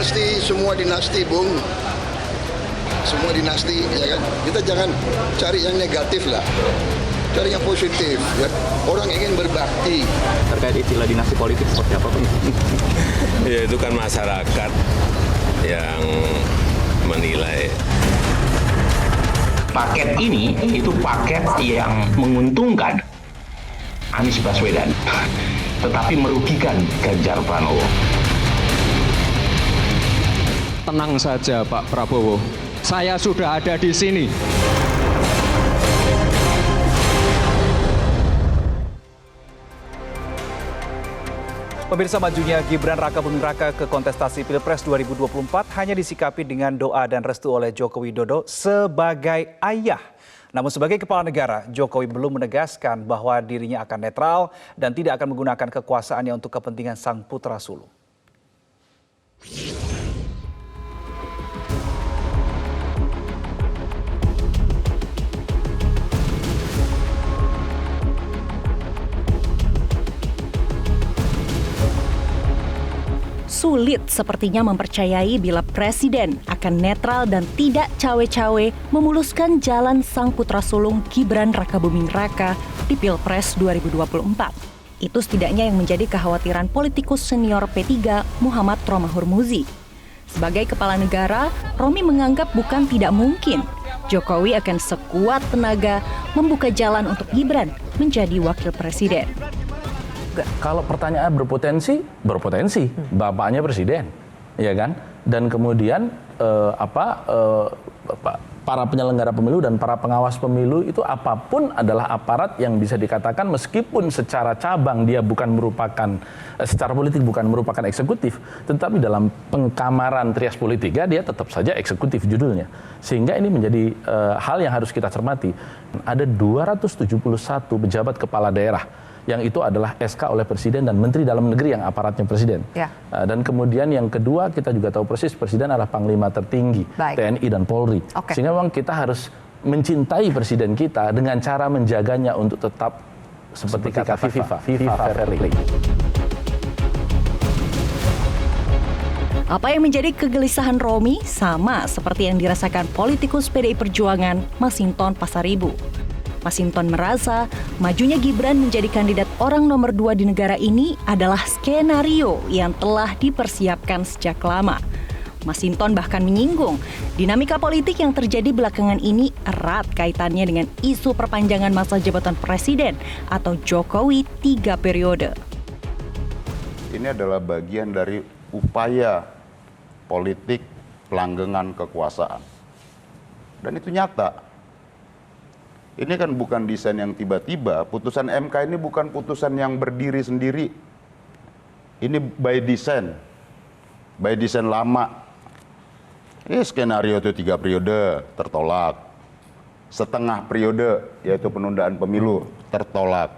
semua dinasti, Bung. Semua dinasti, ya kan? Kita jangan cari yang negatif lah. Cari yang positif, ya. Orang ingin berbakti. Terkait istilah dinasti politik seperti apa, Pak? Ya itu kan masyarakat yang menilai. Paket ini itu paket yang menguntungkan Anies Baswedan, tetapi merugikan Ganjar Pranowo. Tenang saja Pak Prabowo, saya sudah ada di sini. Pemirsa, majunya Gibran Raka Buming Raka ke kontestasi Pilpres 2024 hanya disikapi dengan doa dan restu oleh Joko Widodo sebagai ayah. Namun sebagai kepala negara, Jokowi belum menegaskan bahwa dirinya akan netral dan tidak akan menggunakan kekuasaannya untuk kepentingan sang putra sulung. Sulit sepertinya mempercayai bila presiden akan netral dan tidak cawe-cawe memuluskan jalan sang putra sulung Gibran Raka Buming Raka di Pilpres 2024. Itu setidaknya yang menjadi kekhawatiran politikus senior P3 Muhammad Romahur Muzi. Sebagai kepala negara, Romi menganggap bukan tidak mungkin Jokowi akan sekuat tenaga membuka jalan untuk Gibran menjadi wakil presiden. Kalau pertanyaan berpotensi, bapaknya presiden, ya kan? Dan kemudian para penyelenggara pemilu dan para pengawas pemilu itu apapun adalah aparat yang bisa dikatakan meskipun secara cabang dia bukan merupakan, secara politik bukan merupakan eksekutif, tetapi dalam pengkamaran trias politika dia tetap saja eksekutif judulnya. Sehingga ini menjadi hal yang harus kita cermati. Ada 271 pejabat kepala daerah yang itu adalah SK oleh Presiden dan Menteri Dalam Negeri yang aparatnya Presiden. Ya. Dan kemudian yang kedua kita juga tahu persis Presiden adalah Panglima tertinggi TNI dan Polri. Sehingga memang kita harus mencintai Presiden kita dengan cara menjaganya untuk tetap seperti kata FIFA fair play. Apa yang menjadi kegelisahan Romi sama seperti yang dirasakan politikus PDI Perjuangan Masinton Pasaribu. Masinton merasa majunya Gibran menjadi kandidat orang nomor 2 di negara ini adalah skenario yang telah dipersiapkan sejak lama. Masinton bahkan menyinggung dinamika politik yang terjadi belakangan ini erat kaitannya dengan isu perpanjangan masa jabatan presiden atau Jokowi 3 periode. Ini adalah bagian dari upaya politik pelanggengan kekuasaan. Dan itu nyata. Ini kan bukan desain yang tiba-tiba, putusan MK ini bukan putusan yang berdiri sendiri. Ini by design lama. Ini skenario itu 3 periode tertolak. Setengah periode yaitu penundaan pemilu tertolak.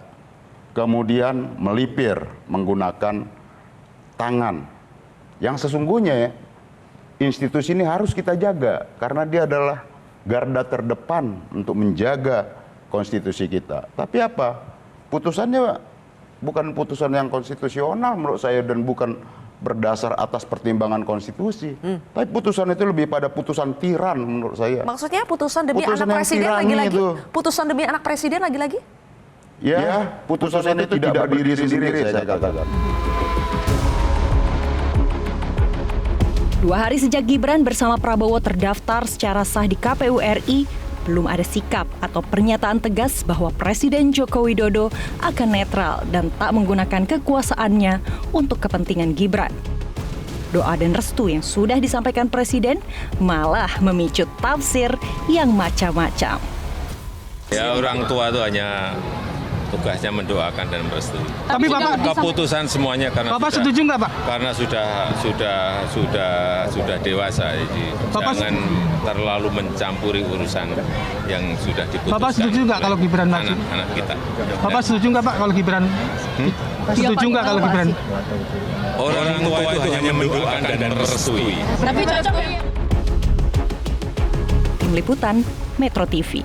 Kemudian melipir menggunakan tangan. Yang sesungguhnya institusi ini harus kita jaga karena dia adalah garda terdepan untuk menjaga konstitusi kita. Tapi apa? Putusannya bukan putusan yang konstitusional menurut saya dan bukan berdasar atas pertimbangan konstitusi. Tapi putusan itu lebih pada putusan tiran menurut saya. Maksudnya putusan demi anak presiden lagi-lagi? Putusan demi anak presiden lagi-lagi? Ya, putusan itu tidak berdiri sendiri saya katakan. 2 hari sejak Gibran bersama Prabowo terdaftar secara sah di KPU RI, belum ada sikap atau pernyataan tegas bahwa Presiden Joko Widodo akan netral dan tak menggunakan kekuasaannya untuk kepentingan Gibran. Doa dan restu yang sudah disampaikan Presiden malah memicu tafsir yang macam-macam. Ya orang tua itu hanya tugasnya mendoakan dan merestui. Tapi Bapak keputusan semuanya karena Bapak setuju nggak Pak? Karena sudah dewasa, jadi jangan terlalu mencampuri urusan yang sudah diputuskan. Bapak setuju nggak kalau Gibran maju? Anak kita. Bapak setuju nggak Pak kalau Gibran? Setuju nggak kalau Gibran? Orang tua itu hanya mendoakan dan merestui. Tapi cocok. Tim Liputan Metro TV.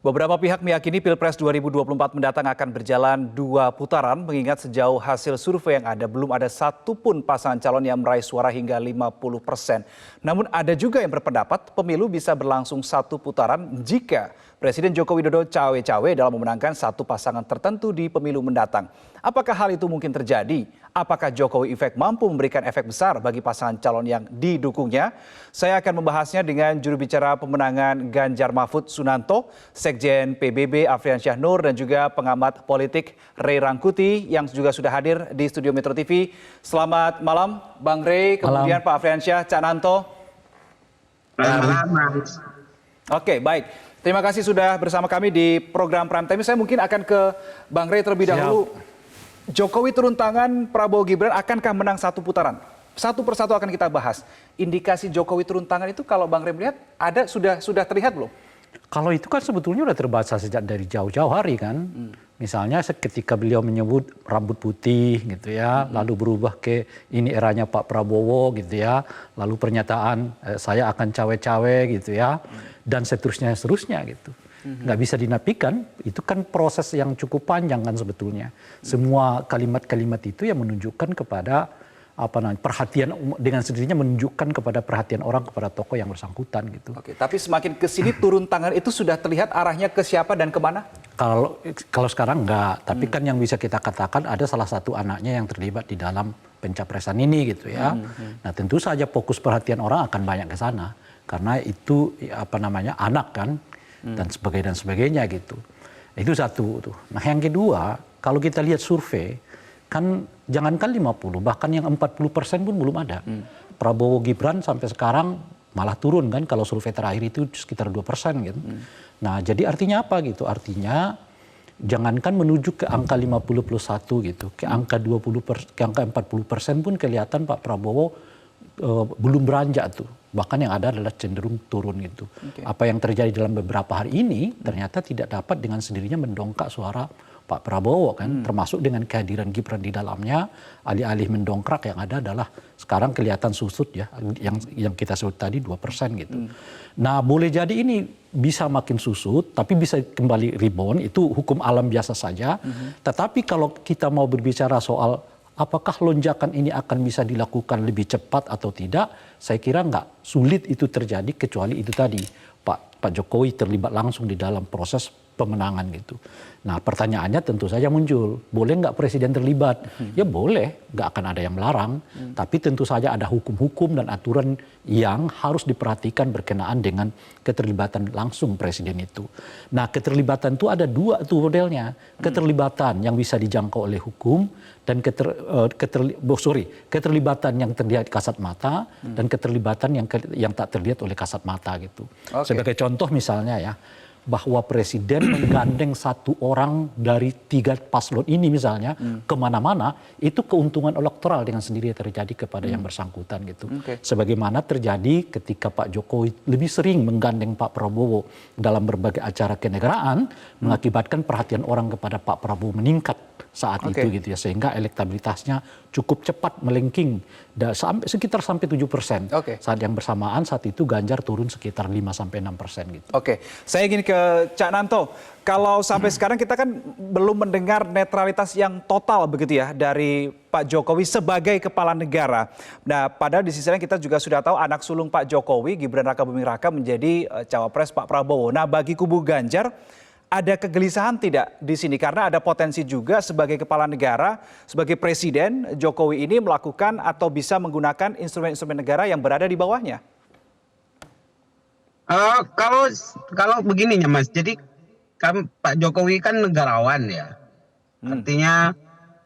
Beberapa pihak meyakini Pilpres 2024 mendatang akan berjalan 2 putaran mengingat sejauh hasil survei yang ada belum ada satupun pasangan calon yang meraih suara hingga 50%. Namun ada juga yang berpendapat pemilu bisa berlangsung 1 putaran jika Presiden Joko Widodo cawe-cawe dalam memenangkan satu pasangan tertentu di pemilu mendatang. Apakah hal itu mungkin terjadi? Apakah Jokowi Effect mampu memberikan efek besar bagi pasangan calon yang didukungnya? Saya akan membahasnya dengan juru bicara pemenangan Ganjar Mahfud Sunanto, Sekjen PBB Afriansyah Nur, dan juga pengamat politik Ray Rangkuti yang juga sudah hadir di studio Metro TV. Selamat malam Bang Ray, kemudian Pak Afriansyah, Cak Nanto. Malam. Oke, baik. Terima kasih sudah bersama kami di program Prime Time. Saya mungkin akan ke Bang Ray terlebih dahulu. Jokowi turun tangan, Prabowo Gibran akankah menang 1 putaran? Satu persatu akan kita bahas. Indikasi Jokowi turun tangan itu kalau Bang Ray melihat ada sudah terlihat belum? Kalau itu kan sebetulnya udah terbaca sejak dari jauh-jauh hari kan. Misalnya ketika beliau menyebut rambut putih gitu ya, lalu berubah ke ini eranya Pak Prabowo gitu ya, lalu pernyataan saya akan cawe-cawe gitu ya, dan seterusnya gitu. Nggak bisa dinafikan, itu kan proses yang cukup panjang kan sebetulnya. Semua kalimat-kalimat itu yang menunjukkan kepada perhatian, dengan sendirinya menunjukkan kepada perhatian orang kepada tokoh yang bersangkutan gitu. Oke, tapi semakin ke sini turun tangan itu sudah terlihat arahnya ke siapa dan kemana? Kalau sekarang enggak, tapi kan yang bisa kita katakan ada salah satu anaknya yang terlibat di dalam pencapresan ini gitu ya. Nah tentu saja fokus perhatian orang akan banyak ke sana karena itu anak kan dan sebagainya gitu. Itu satu tuh. Nah yang kedua, kalau kita lihat survei kan jangankan 50, bahkan yang 40% pun belum ada. Prabowo Gibran sampai sekarang malah turun kan, kalau survei terakhir itu sekitar 2% gitu. Nah jadi artinya apa gitu? Artinya jangankan menuju ke angka 50 plus 1 gitu, ke angka 40% pun kelihatan Pak Prabowo belum beranjak tuh. Bahkan yang ada adalah cenderung turun gitu. Apa yang terjadi dalam beberapa hari ini ternyata tidak dapat dengan sendirinya mendongkrak suara Pak Prabowo kan, termasuk dengan kehadiran Gibran di dalamnya, alih-alih mendongkrak yang ada adalah sekarang kelihatan susut ya, yang kita sebut tadi 2% gitu. Nah boleh jadi ini bisa makin susut, tapi bisa kembali rebound, itu hukum alam biasa saja. Tetapi kalau kita mau berbicara soal apakah lonjakan ini akan bisa dilakukan lebih cepat atau tidak, saya kira nggak sulit itu terjadi kecuali itu tadi, Pak Jokowi terlibat langsung di dalam proses pemenangan gitu. Nah pertanyaannya tentu saja muncul, boleh nggak presiden terlibat? Ya boleh, nggak akan ada yang melarang. Tapi tentu saja ada hukum-hukum dan aturan yang harus diperhatikan berkenaan dengan keterlibatan langsung presiden itu. Nah keterlibatan itu ada 2 tuh modelnya. Keterlibatan yang bisa dijangkau oleh hukum dan keterlibatan yang terlihat kasat mata dan keterlibatan yang tak terlihat oleh kasat mata gitu. Sebagai contoh misalnya ya, bahwa presiden menggandeng satu orang dari 3 paslon ini misalnya kemana-mana, itu keuntungan elektoral dengan sendiri terjadi kepada yang bersangkutan gitu. Sebagaimana terjadi ketika Pak Jokowi lebih sering menggandeng Pak Prabowo dalam berbagai acara kenegaraan, mengakibatkan perhatian orang kepada Pak Prabowo meningkat saat itu gitu ya, sehingga elektabilitasnya cukup cepat melengking sekitar sampai 7%. Saat yang bersamaan saat itu Ganjar turun sekitar 5-6% gitu. Oke, saya ingin ke Cak Nanto. Kalau sampai sekarang kita kan belum mendengar netralitas yang total begitu ya dari Pak Jokowi sebagai kepala negara. Nah, padahal di sisi lain kita juga sudah tahu anak sulung Pak Jokowi, Gibran Rakabuming Raka, menjadi cawapres Pak Prabowo. Nah, bagi kubu Ganjar ada kegelisahan tidak di sini? Karena ada potensi juga sebagai kepala negara, sebagai presiden, Jokowi ini melakukan atau bisa menggunakan instrumen-instrumen negara yang berada di bawahnya. Kalau begininya Mas, jadi kan Pak Jokowi kan negarawan ya. Artinya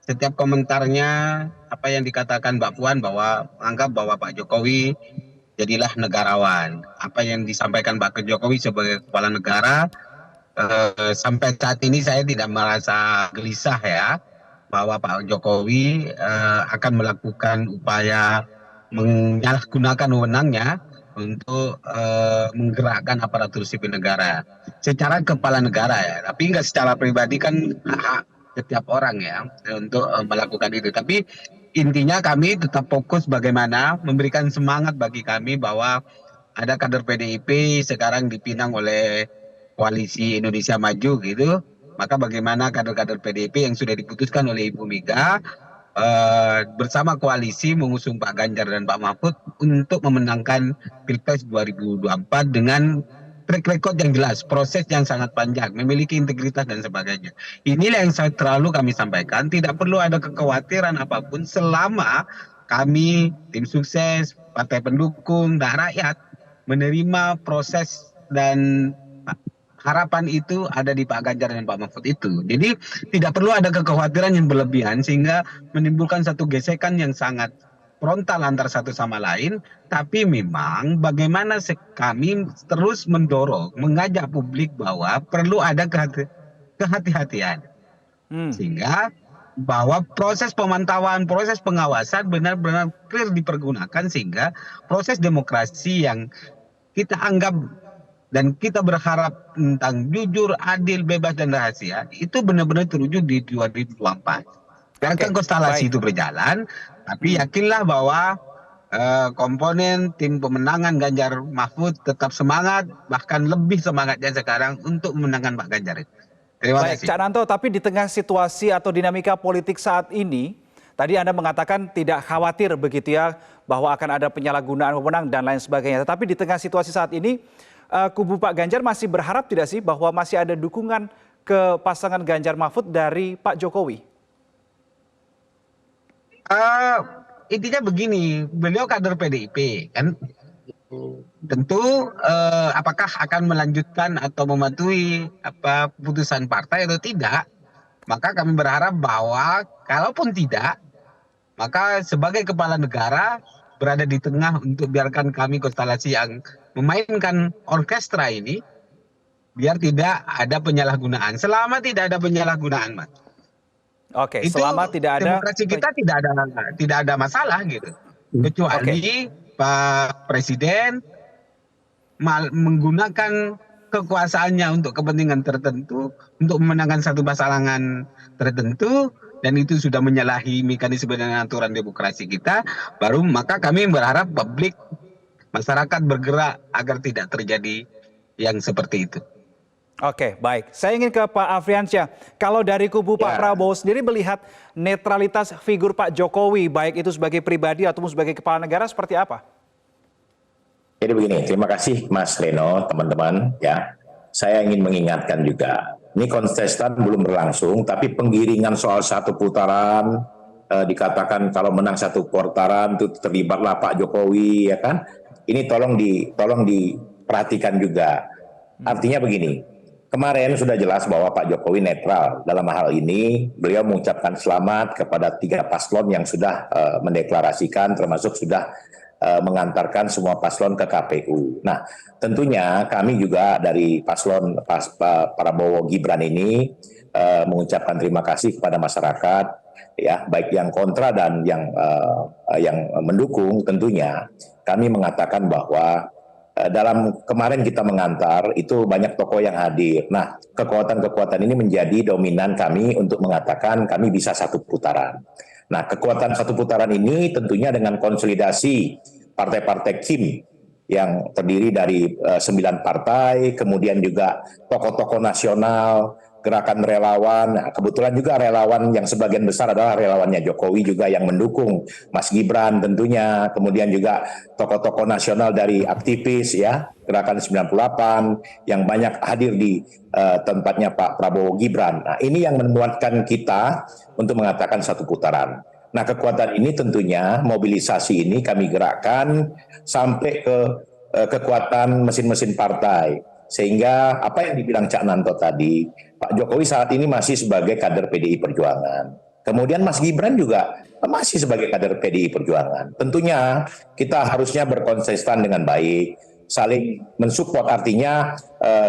setiap komentarnya, apa yang dikatakan Mbak Puan bahwa anggap bahwa Pak Jokowi jadilah negarawan. Apa yang disampaikan Pak Jokowi sebagai kepala negara, sampai saat ini saya tidak merasa gelisah ya bahwa Pak Jokowi akan melakukan upaya menyalahgunakan wewenangnya untuk menggerakkan aparatur sipil negara secara kepala negara ya, tapi nggak secara pribadi kan hak setiap orang ya untuk melakukan itu. Tapi intinya kami tetap fokus bagaimana memberikan semangat bagi kami bahwa ada kader PDIP sekarang dipinang oleh koalisi Indonesia Maju gitu, maka bagaimana kader-kader PDIP yang sudah diputuskan oleh Ibu Mega bersama koalisi mengusung Pak Ganjar dan Pak Mahfud untuk memenangkan Pilpres 2024 dengan track record yang jelas, proses yang sangat panjang, memiliki integritas dan sebagainya. Inilah yang selalu kami sampaikan, tidak perlu ada kekhawatiran apapun selama kami, tim sukses, partai pendukung, dan rakyat menerima proses dan harapan itu ada di Pak Ganjar dan Pak Mahfud itu. Jadi tidak perlu ada kekhawatiran yang berlebihan sehingga menimbulkan satu gesekan yang sangat frontal antar satu sama lain. Tapi memang bagaimana kami terus mendorong, mengajak publik bahwa perlu ada kehati-hatian. Sehingga bahwa proses pemantauan, proses pengawasan benar-benar clear dipergunakan sehingga proses demokrasi yang kita anggap dan kita berharap tentang jujur, adil, bebas, dan rahasia itu benar-benar terwujud di 2024. Biarkan konstelasi itu berjalan, tapi yakinlah bahwa komponen tim pemenangan Ganjar Mahfud tetap semangat, bahkan lebih semangatnya sekarang untuk memenangkan Pak Ganjar. Terima kasih. Cak Nanto, tapi di tengah situasi atau dinamika politik saat ini, tadi Anda mengatakan tidak khawatir begitu ya, bahwa akan ada penyalahgunaan wewenang dan lain sebagainya. Tetapi di tengah situasi saat ini, kubu Pak Ganjar masih berharap tidak sih bahwa masih ada dukungan ke pasangan Ganjar Mahfud dari Pak Jokowi? Intinya begini, beliau kader PDIP kan, tentu apakah akan melanjutkan atau mematuhi putusan partai atau tidak, maka kami berharap bahwa kalaupun tidak, maka sebagai kepala negara berada di tengah untuk biarkan kami konstelasi yang memainkan orkestra ini, biar tidak ada penyalahgunaan. Selama tidak ada penyalahgunaan, Mas. Oke, itu selama tidak ada demokrasi kita tidak ada masalah gitu. Kecuali Pak Presiden menggunakan kekuasaannya untuk kepentingan tertentu, untuk memenangkan satu pasangan tertentu, dan itu sudah menyalahi mekanisme dan aturan demokrasi kita, baru maka kami berharap publik, masyarakat bergerak agar tidak terjadi yang seperti itu. Oke, baik. Saya ingin ke Pak Afriansyah. Kalau dari kubu Pak Prabowo sendiri melihat netralitas figur Pak Jokowi, baik itu sebagai pribadi ataupun sebagai kepala negara, seperti apa? Jadi begini, terima kasih Mas Reno, teman-teman. Ya, saya ingin mengingatkan juga, ini kontestan belum berlangsung, tapi penggiringan soal satu putaran, dikatakan kalau menang satu putaran itu terlibatlah Pak Jokowi, ya kan? Ini tolong diperhatikan juga. Artinya begini, kemarin sudah jelas bahwa Pak Jokowi netral dalam hal ini. Beliau mengucapkan selamat kepada 3 paslon yang sudah mendeklarasikan, termasuk sudah mengantarkan semua paslon ke KPU. Nah, tentunya kami juga dari paslon Prabowo Gibran ini mengucapkan terima kasih kepada masyarakat, ya, baik yang kontra dan yang mendukung. Tentunya kami mengatakan bahwa dalam kemarin kita mengantar itu banyak tokoh yang hadir. Nah, kekuatan-kekuatan ini menjadi dominan kami untuk mengatakan kami bisa satu putaran. Nah, kekuatan satu putaran ini tentunya dengan konsolidasi partai-partai KIM yang terdiri dari 9 partai, kemudian juga tokoh-tokoh nasional, gerakan relawan. Nah, kebetulan juga relawan yang sebagian besar adalah relawannya Jokowi juga yang mendukung Mas Gibran tentunya. Kemudian juga tokoh-tokoh nasional dari aktivis, ya, gerakan 98 yang banyak hadir di tempatnya Pak Prabowo Gibran. Nah, ini yang menguatkan kita untuk mengatakan satu putaran. Nah, kekuatan ini tentunya mobilisasi ini kami gerakkan sampai ke kekuatan mesin-mesin partai. Sehingga apa yang dibilang Cak Nanto tadi, Pak Jokowi saat ini masih sebagai kader PDI Perjuangan. Kemudian Mas Gibran juga masih sebagai kader PDI Perjuangan. Tentunya kita harusnya berkonsisten dengan baik, saling mensupport, artinya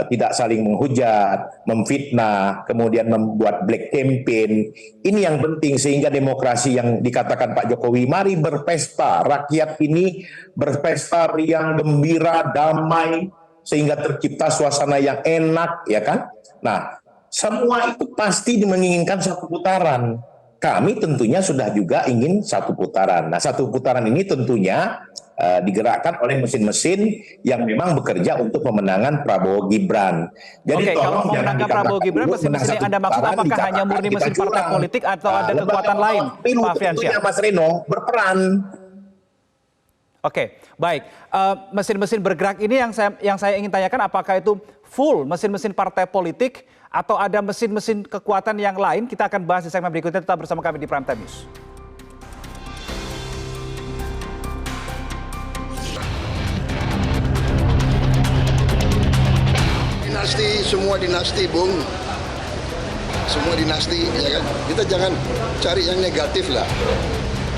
tidak saling menghujat, memfitnah, kemudian membuat black campaign. Ini yang penting sehingga demokrasi yang dikatakan Pak Jokowi, mari berpesta, rakyat ini berpesta riang, gembira, damai, sehingga tercipta suasana yang enak, ya kan? Nah, semua itu pasti menginginkan satu putaran. Kami tentunya sudah juga ingin satu putaran. Nah, satu putaran ini tentunya digerakkan oleh mesin-mesin yang memang bekerja untuk pemenangan Prabowo Gibran. Jadi kalau memenangkan Prabowo Gibran, mesin-mesin yang Anda maksud apakah hanya murni mesin partai politik atau ada kekuatan lain, Pak Afriansyah? Mas Reno berperan. Oke, baik. Mesin-mesin bergerak ini yang saya ingin tanyakan, apakah itu full mesin-mesin partai politik atau ada mesin-mesin kekuatan yang lain? Kita akan bahas di segmen berikutnya. Tetap bersama kami di Prime Time News. Semua dinasti, Bung. Semua dinasti, ya kan? Kita jangan cari yang negatif lah.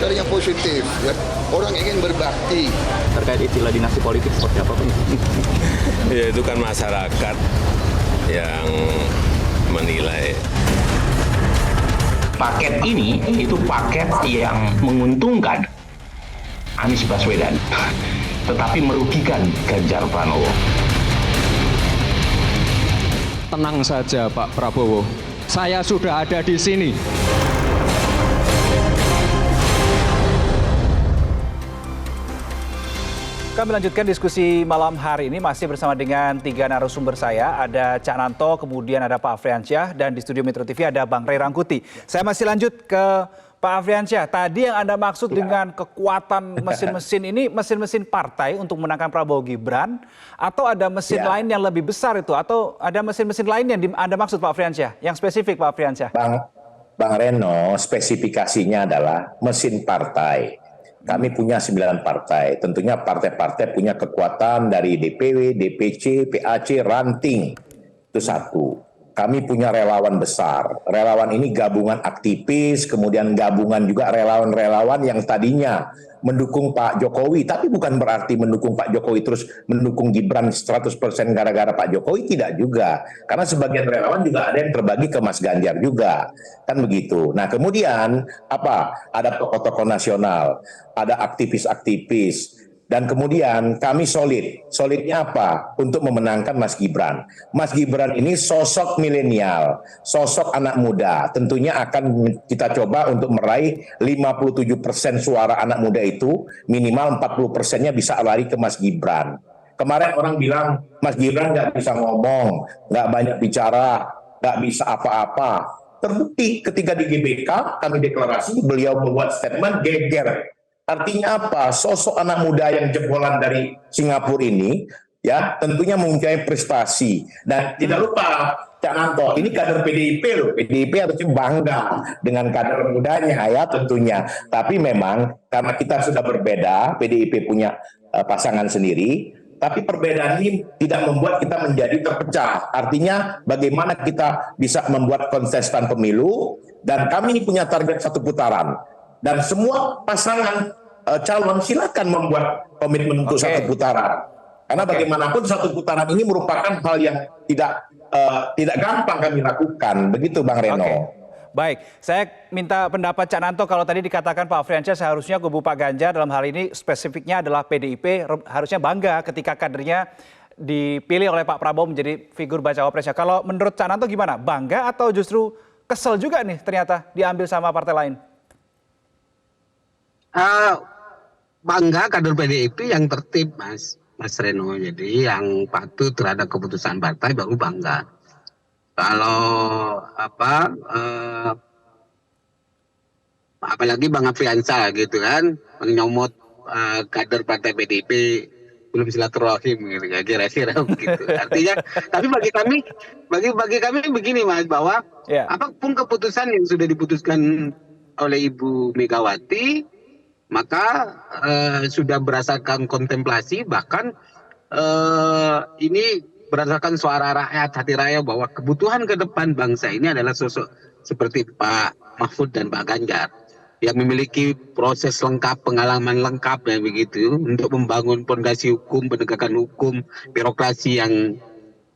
Cari yang positif, ya. Orang ingin berbakti. Terkait istilah dinasti politik seperti apa, Pak? Ya itu kan masyarakat yang menilai. Paket ini itu paket yang menguntungkan Anies Baswedan, tetapi merugikan Ganjar Pranowo. Tenang saja Pak Prabowo, saya sudah ada di sini. Kami lanjutkan diskusi malam hari ini masih bersama dengan 3 narasumber saya. Ada Cak Nanto, kemudian ada Pak Afriansyah, dan di studio Metro TV ada Bang Ray Rangkuti. Saya masih lanjut ke Pak Afriansyah. Tadi yang Anda maksud dengan kekuatan mesin-mesin ini, mesin-mesin partai untuk menangkan Prabowo Gibran, atau ada mesin lain yang lebih besar itu, atau ada mesin-mesin lain yang Anda maksud Pak Afriansyah? Yang spesifik Pak Afriansyah. Bang Reno, spesifikasinya adalah mesin partai. Kami punya 9 partai, tentunya partai-partai punya kekuatan dari DPW, DPC, PAC, ranting, itu satu. Kami punya relawan besar, relawan ini gabungan aktivis, kemudian gabungan juga relawan-relawan yang tadinya mendukung Pak Jokowi, tapi bukan berarti mendukung Pak Jokowi terus mendukung Gibran 100% gara-gara Pak Jokowi, tidak juga. Karena sebagian relawan juga ada yang terbagi ke Mas Ganjar juga, kan begitu. Nah kemudian apa? Ada tokoh-tokoh nasional, ada aktivis-aktivis, dan kemudian kami solid. Solidnya apa? Untuk memenangkan Mas Gibran. Mas Gibran ini sosok milenial, sosok anak muda. Tentunya akan kita coba untuk meraih 57% suara anak muda itu, minimal 40%-nya bisa lari ke Mas Gibran. Kemarin orang bilang, Mas Gibran nggak bisa ngomong, nggak banyak bicara, nggak bisa apa-apa. Terbukti ketika di GBK, kami deklarasi, beliau membuat statement geger. Artinya apa? Sosok anak muda yang jebolan dari Singapura ini, ya tentunya mempunyai prestasi. Dan tidak lupa, Cak Nanto, ini kader PDIP loh. PDIP harusnya bangga dengan kader mudanya ya tentunya. Tapi memang karena kita sudah berbeda, PDIP punya pasangan sendiri, tapi perbedaan ini tidak membuat kita menjadi terpecah. Artinya bagaimana kita bisa membuat kontestan pemilu, dan kami ini punya target 1 putaran. Dan semua pasangan calon silakan membuat komitmen untuk 1 putaran. Karena bagaimanapun 1 putaran ini merupakan hal yang tidak gampang kami lakukan. Begitu Bang Reno. Baik, saya minta pendapat Cak Nanto. Kalau tadi dikatakan Pak Afriansyah seharusnya kubu Pak Ganjar dalam hal ini spesifiknya adalah PDIP harusnya bangga ketika kadernya dipilih oleh Pak Prabowo menjadi figur bacawa presnya. Kalau menurut Cak Nanto gimana? Bangga atau justru kesel juga nih ternyata diambil sama partai lain? Bangga kader PDIP yang tertib, Mas Reno. Jadi yang patuh terhadap keputusan partai baru bangga. Kalau apalagi Bang Afriansyah gitu kan, menyomot kader partai PDIP belum silaturahim gitu, kira-kira begitu. Artinya, tapi bagi kami begini Mas, bahwa apapun keputusan yang sudah diputuskan oleh Ibu Megawati, maka sudah berdasarkan kontemplasi, bahkan ini berdasarkan suara rakyat, hati rakyat, bahwa kebutuhan ke depan bangsa ini adalah sosok seperti Pak Mahfud dan Pak Ganjar yang memiliki proses lengkap, pengalaman lengkap dan begitu untuk membangun fondasi hukum, penegakan hukum, birokrasi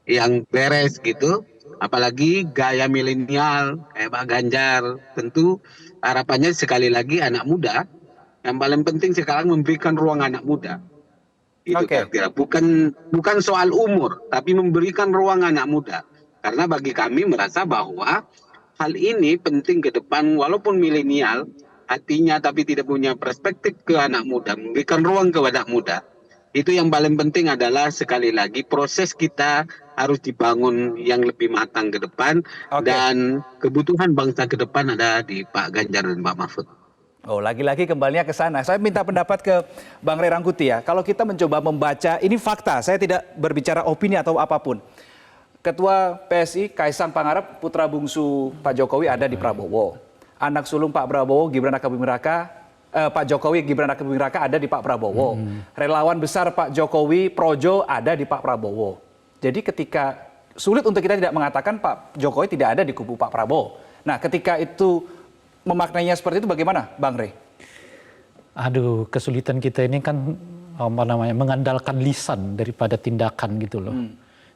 yang beres gitu. Apalagi gaya milenial kayak Pak Ganjar, tentu harapannya sekali lagi anak muda. Yang paling penting sekarang memberikan ruang anak muda. Itu kira-kira. Bukan soal umur, tapi memberikan ruang anak muda. Karena bagi kami merasa bahwa hal ini penting ke depan, walaupun milenial, hatinya tapi tidak punya perspektif ke anak muda, memberikan ruang ke anak muda. Itu yang paling penting adalah sekali lagi proses kita harus dibangun yang lebih matang ke depan, dan kebutuhan bangsa ke depan ada di Pak Ganjar dan Pak Mahfud. Oh, lagi-lagi kembalinya ke sana. Saya minta pendapat ke Bang Ray Rangkuti ya. Kalau kita mencoba membaca, ini fakta, saya tidak berbicara opini atau apapun. Ketua PSI Kaisang Pangarep, putra bungsu Pak Jokowi ada di Prabowo. Anak sulung Pak Prabowo, Gibran Rakabuming Raka, Pak Jokowi, Gibran Rakabuming Raka ada di Pak Prabowo. Relawan besar Pak Jokowi, Projo ada di Pak Prabowo. Jadi ketika sulit untuk kita tidak mengatakan Pak Jokowi tidak ada di kubu Pak Prabowo. Nah, ketika itu memaknainya seperti itu bagaimana, Bang Ray? Aduh, kesulitan kita ini kan mengandalkan lisan daripada tindakan gitu loh.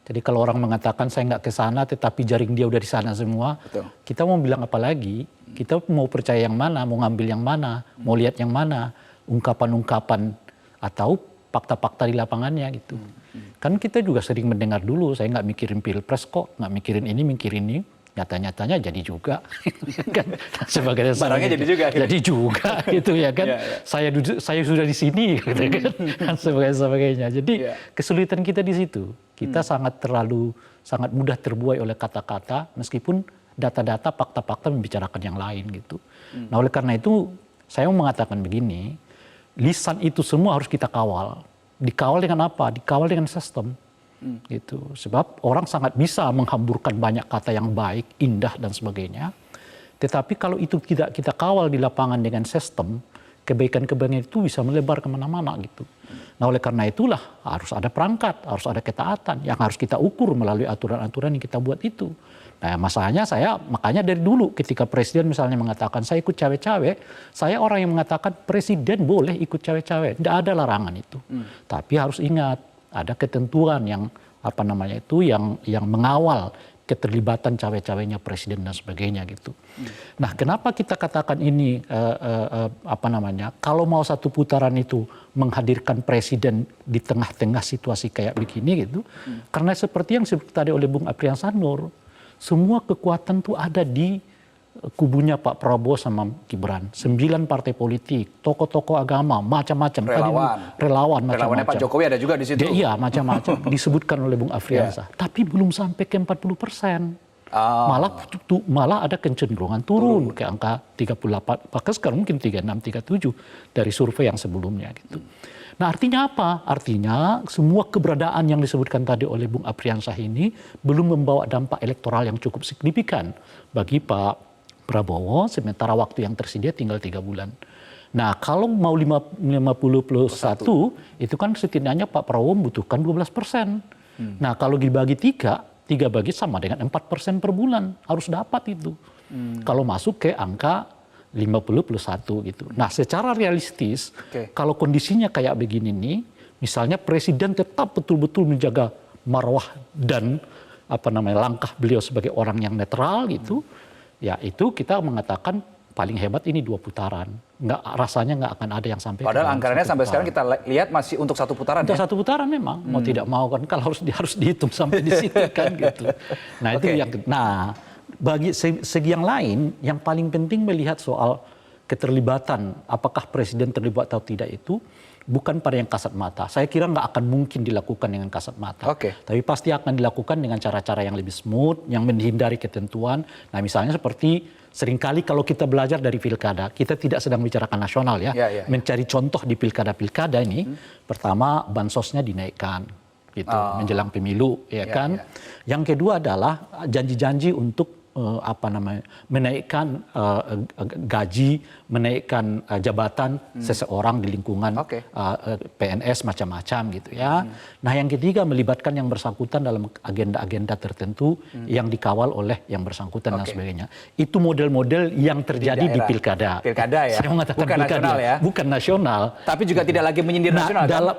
Jadi kalau orang mengatakan saya nggak ke sana, tetapi jaring dia udah di sana semua, kita mau bilang apa lagi? Kita mau percaya yang mana, mau ngambil yang mana, mau lihat yang mana, ungkapan-ungkapan atau fakta-fakta di lapangannya gitu. Kan kita juga sering mendengar dulu, saya nggak mikirin pilpres kok, nggak mikirin ini, mikirin ini. Nyata-nyatanya jadi juga, kan? Sebagai barangnya jadi juga, jadi juga, gitu ya kan? Saya sudah di sini, gitu kan? Sebagainya. Jadi kesulitan kita di situ. Kita sangat mudah terbuai oleh kata-kata, meskipun data-data, fakta-fakta membicarakan yang lain gitu. Nah, oleh karena itu saya mau mengatakan begini, lisan itu semua harus kita kawal. Dikawal dengan apa? Dikawal dengan sistem. Gitu. Sebab orang sangat bisa menghamburkan banyak kata yang baik, indah dan sebagainya. Tetapi kalau itu tidak kita kawal di lapangan dengan sistem, kebaikan-kebaikan itu bisa melebar kemana-mana gitu. Nah, oleh karena itulah harus ada perangkat, harus ada ketaatan yang harus kita ukur melalui aturan-aturan yang kita buat itu. Nah, masalahnya makanya dari dulu ketika presiden misalnya mengatakan saya ikut cawe-cawe, saya orang yang mengatakan presiden boleh ikut cawe-cawe, tidak ada larangan itu. Tapi harus ingat ada ketentuan yang yang mengawal keterlibatan cawe-cawenya presiden dan sebagainya gitu. Nah, kenapa kita katakan ini kalau mau satu putaran itu menghadirkan presiden di tengah-tengah situasi kayak begini gitu, karena seperti yang disebut tadi oleh Bung Aprian Sanur, semua kekuatan tuh ada di kubunya Pak Prabowo sama Gibran. 9 partai politik, tokoh-tokoh agama, macam-macam. Relawan macam-macam. Relawannya Pak Jokowi ada juga di situ. Iya, macam-macam. Disebutkan oleh Bung Afriansa. Tapi belum sampai ke 40%. Malah ada kecenderungan turun ke angka 38. Bahkan sekarang mungkin 36, 37 dari survei yang sebelumnya gitu. Nah, artinya apa? Artinya semua keberadaan yang disebutkan tadi oleh Bung Afriansa ini belum membawa dampak elektoral yang cukup signifikan bagi Pak Prabowo, sementara waktu yang tersedia tinggal 3 bulan. Nah, kalau mau 50+1, itu kan setidaknya Pak Prabowo membutuhkan 12%. Nah, kalau dibagi 3 bagi sama dengan 4% per bulan. Harus dapat itu. Kalau masuk ke angka 50+1 gitu. Nah, secara realistis, kalau kondisinya kayak begini nih, misalnya presiden tetap betul-betul menjaga marwah dan langkah beliau sebagai orang yang netral gitu, ya itu kita mengatakan paling hebat ini 2 putaran. Rasanya nggak akan ada yang sampai. Padahal anggarannya sampai sekarang kita lihat masih untuk 1 putaran. Untuk 1 putaran memang mau tidak mau kan kalau harus dihitung sampai di situ kan gitu. Nah itu yang. Nah bagi segi yang lain yang paling penting melihat soal keterlibatan apakah presiden terlibat atau tidak itu bukan pada yang kasat mata. Saya kira nggak akan mungkin dilakukan dengan kasat mata. Tapi pasti akan dilakukan dengan cara-cara yang lebih smooth, yang menghindari ketentuan. Nah misalnya seperti seringkali kalau kita belajar dari pilkada, kita tidak sedang bicarakan nasional ya. Mencari contoh di pilkada-pilkada ini, pertama bansosnya dinaikkan, gitu, menjelang pemilu, ya kan. Yang kedua adalah janji-janji untuk menaikkan gaji, menaikkan jabatan seseorang di lingkungan PNS macam-macam gitu ya. Nah yang ketiga melibatkan yang bersangkutan dalam agenda-agenda tertentu yang dikawal oleh yang bersangkutan dan sebagainya. Itu model-model yang terjadi di pilkada. Pilkada ya. Saya mengatakan bukan pilkada, nasional ya. Bukan nasional. Tapi juga tidak lagi menyindir nasional. Dalam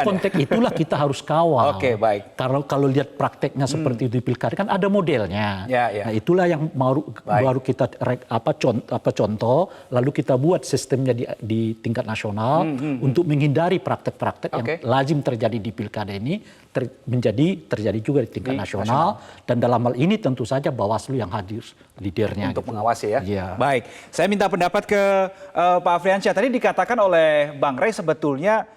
konteks itulah kita harus kawal. Baik. Kalau lihat prakteknya seperti itu di pilkada kan ada modelnya. Nah, itulah yang baru kita contoh, lalu kita buat sistemnya di tingkat nasional untuk menghindari praktek-praktek yang lazim terjadi di pilkada ini terjadi juga di tingkat nasional. Dan dalam hal ini tentu saja Bawaslu yang hadir leadernya untuk gitu. mengawasi ya. Iya. Baik, saya minta pendapat ke Pak Afriansyah. Tadi dikatakan oleh Bang Rey sebetulnya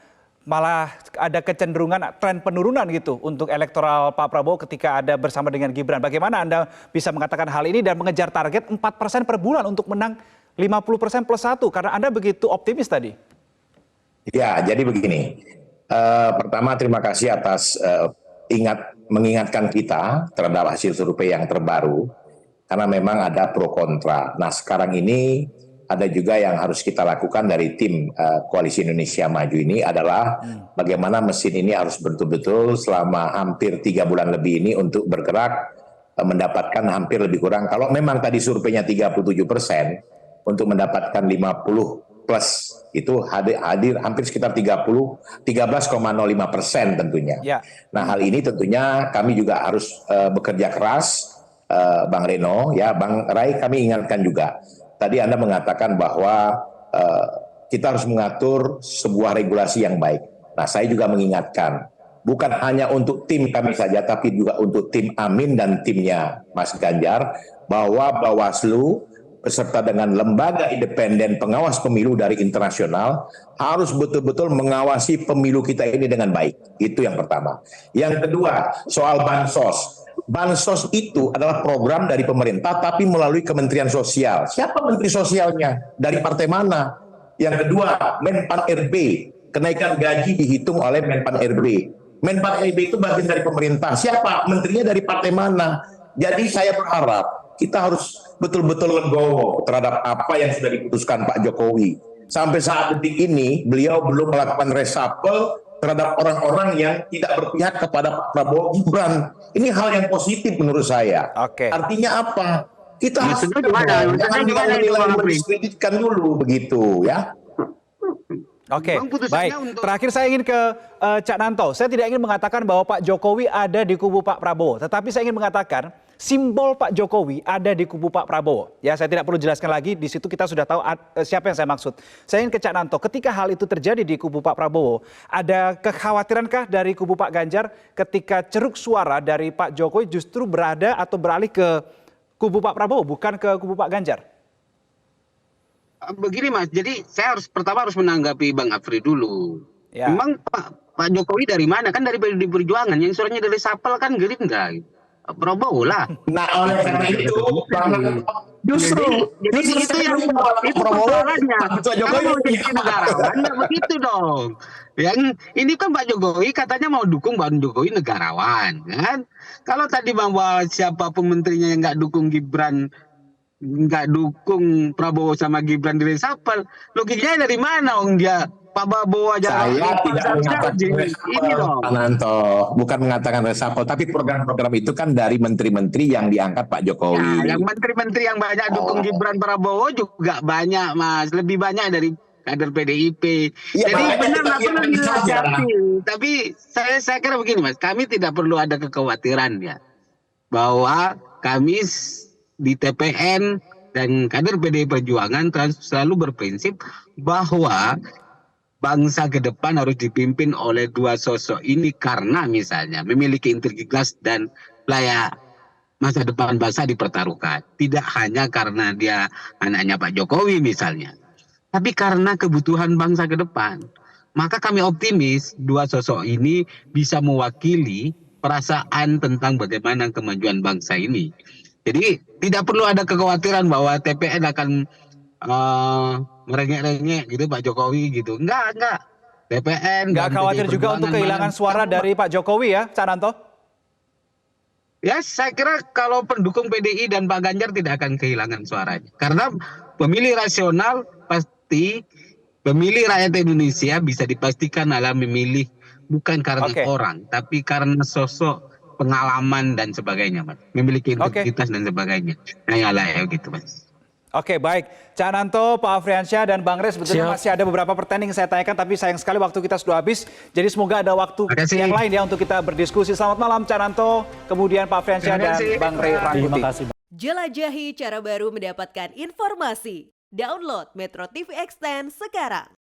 malah ada kecenderungan tren penurunan gitu untuk elektoral Pak Prabowo ketika ada bersama dengan Gibran. Bagaimana Anda bisa mengatakan hal ini dan mengejar target 4% per bulan untuk menang 50% plus 1? Karena Anda begitu optimis tadi. Ya, jadi begini. Pertama terima kasih atas mengingatkan kita terhadap hasil survei yang terbaru. Karena memang ada pro kontra. Nah sekarang ini ada juga yang harus kita lakukan dari tim Koalisi Indonesia Maju ini adalah bagaimana mesin ini harus betul-betul selama hampir 3 bulan lebih ini untuk bergerak mendapatkan hampir lebih kurang, kalau memang tadi surveinya 37%, untuk mendapatkan 50 plus itu hadir hampir sekitar 13,05% tentunya. Ya. Nah hal ini tentunya kami juga harus bekerja keras, Bang Reno, ya Bang Ray, kami ingatkan juga. Tadi Anda mengatakan bahwa kita harus mengatur sebuah regulasi yang baik. Nah, saya juga mengingatkan, bukan hanya untuk tim kami saja, tapi juga untuk tim Amin dan timnya Mas Ganjar, bahwa Bawaslu beserta dengan lembaga independen pengawas pemilu dari internasional harus betul-betul mengawasi pemilu kita ini dengan baik. Itu yang pertama. Yang kedua, soal bansos. Bansos itu adalah program dari pemerintah tapi melalui Kementerian Sosial. Siapa Menteri Sosialnya? Dari partai mana? Yang kedua, Menpan RB. Kenaikan gaji dihitung oleh Menpan RB. Menpan RB itu bagian dari pemerintah. Siapa? Menterinya dari partai mana? Jadi saya berharap kita harus betul-betul legowo terhadap apa yang sudah diputuskan Pak Jokowi. Sampai saat detik ini, beliau belum melakukan reshuffle terhadap orang-orang yang tidak berpihak kepada Pak Prabowo Gibran. Ini hal yang positif menurut saya. Artinya apa? Kita harus jangan menilai mendiskreditkan dulu begitu ya. Oke, baik. Terakhir saya ingin ke Cak Nanto. Saya tidak ingin mengatakan bahwa Pak Jokowi ada di kubu Pak Prabowo, tetapi saya ingin mengatakan simbol Pak Jokowi ada di kubu Pak Prabowo. Ya, saya tidak perlu jelaskan lagi, di situ kita sudah tahu siapa yang saya maksud. Saya ingin ke Cak Nanto, ketika hal itu terjadi di kubu Pak Prabowo, ada kekhawatirankah dari kubu Pak Ganjar ketika ceruk suara dari Pak Jokowi justru berada atau beralih ke kubu Pak Prabowo, bukan ke kubu Pak Ganjar? Begini Mas, jadi saya pertama harus menanggapi Bang Afri dulu. Ya. Memang Pak Jokowi dari mana? Kan dari PDI Perjuangan, yang suaranya dari Sapel kan Gerindra. Prabowo lah. Nah oleh karena itu, justru itu yang persoalannya. Kalau mau jadi negarawan, nggak begitu dong. Yang ini kan Pak Jokowi katanya mau dukung Bang Jokowi negarawan, kan? Kalau tadi bahwa siapapun menterinya yang nggak dukung Gibran, nggak dukung Prabowo sama Gibran di reshuffle, logikanya dari mana Om dia Pak Prabowo aja? Saya tidak mengatakan reshuffle, Pak Nanto, bukan mengatakan reshuffle, tapi program-program itu kan dari menteri-menteri yang diangkat Pak Jokowi. Ya, yang menteri-menteri yang banyak dukung Gibran Prabowo juga banyak Mas, lebih banyak dari kader PDIP. Ya, jadi benar tapi saya kira begini Mas, kami tidak perlu ada kekhawatiran ya bahwa kami di TPN dan kader PDI Perjuangan selalu berprinsip bahwa bangsa ke depan harus dipimpin oleh dua sosok ini karena misalnya memiliki integritas dan layak masa depan bangsa dipertaruhkan. Tidak hanya karena dia anaknya Pak Jokowi misalnya, tapi karena kebutuhan bangsa ke depan. Maka kami optimis dua sosok ini bisa mewakili perasaan tentang bagaimana kemajuan bangsa ini. Jadi tidak perlu ada kekhawatiran bahwa TPN akan merengek-rengek gitu Pak Jokowi gitu. Enggak. TPN enggak khawatir juga untuk kehilangan suara dari Pak Jokowi ya, Cak Nanto? Ya, saya kira kalau pendukung PDI dan Pak Ganjar tidak akan kehilangan suaranya. Karena pemilih rasional pasti, pemilih rakyat Indonesia bisa dipastikan adalah memilih bukan karena orang, tapi karena sosok, pengalaman dan sebagainya, Mas. Memiliki integritas dan sebagainya. Nah, ya gitu, Mas. Oke, baik. Cak Nanto, Pak Afriansyah, dan Bang Rey, sebetulnya masih ada beberapa pertanyaan yang saya tanyakan, tapi sayang sekali waktu kita sudah habis. Jadi semoga ada waktu yang lain ya untuk kita berdiskusi. Selamat malam, Cak Nanto, kemudian Pak Afriansyah dan Bang Rey Rangkuti. Terima kasih. Jelajahi cara baru mendapatkan informasi. Download Metro TV Extend sekarang.